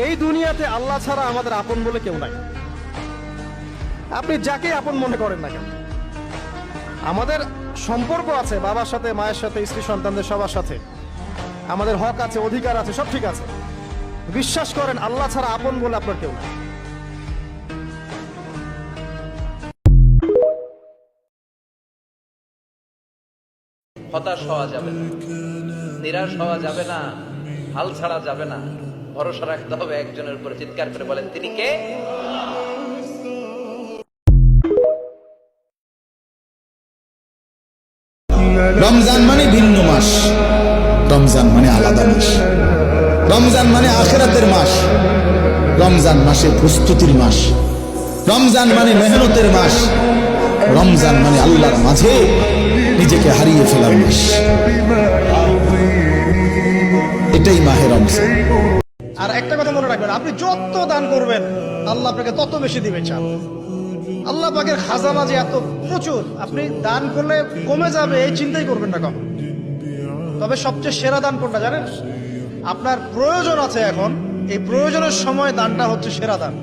এই দুনিয়াতে আল্লাহ ছাড়া আমাদের আপন বলে কেউ নাই। আপনি যাকে আপন মনে করেন না কেন, আমাদের সম্পর্ক আছে বাবার সাথে, মায়ের সাথে, স্ত্রী সন্তানদের সবার সাথে, আমাদের হক আছে, অধিকার আছে, সব ঠিক আছে। বিশ্বাস করেন আল্লাহ ছাড়া আপন বলে আপনার কেউ নাই। হতাশ হওয়া যাবে না, নিরাশ হওয়া যাবে না, হাল ছাড়া যাবে না। ভরসা রাখতে হবে একজনের উপরে। চিৎকার করে বলেন, তিনি কে? রমজান মানে ভিন্ন মাস, রমজান মানে আলাদা মাস, রমজান মানে আখিরাতের মাস, রমজান মাসে প্রস্তুতির মাস, রমজান মানে মেহনতের মাস, রমজান মানে আল্লাহর মাঝে নিজেকে হারিয়ে ফেলার মাস। এটাই মাহে রমজান। আর একটা কথা মনে রাখবেন, আপনি যত দান করবেন আল্লাহ আপনাকে তত বেশি দিবে। চান আল্লাহ পাকের খাজানা যে এত প্রচুর, আপনি দান করলে কমে যাবে এই চিন্তাই করবেন না কখন। তবে সবচেয়ে সেরা দান কোনটা জানেন? আপনার প্রয়োজন আছে এখন, এই প্রয়োজনের সময় দানটা হচ্ছে সেরা দান।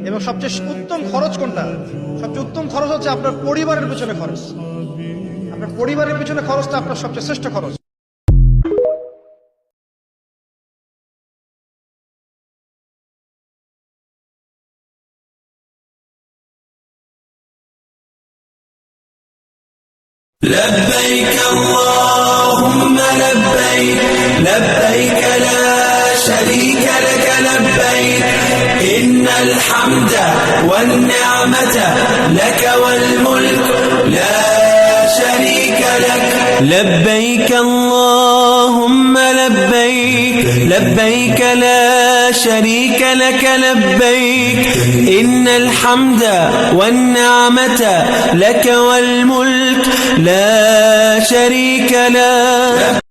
এবং সবচেয়ে উত্তম খরচ কোনটা? সবচেয়ে উত্তম খরচ হচ্ছে আপনার পরিবারের পেছনে খরচ। আপনার পরিবারের পেছনে খরচটা আপনার সবচেয়ে শ্রেষ্ঠ খরচ। لبيك اللهم لبيك لبيك لا شريك لك لبيك إن الحمد والنعمة لك والملك لا شريك لك لبيك اللهم لبيك لبيك لا شريك لك لبيك إن الحمد والنعمة لك والملك لا شريك له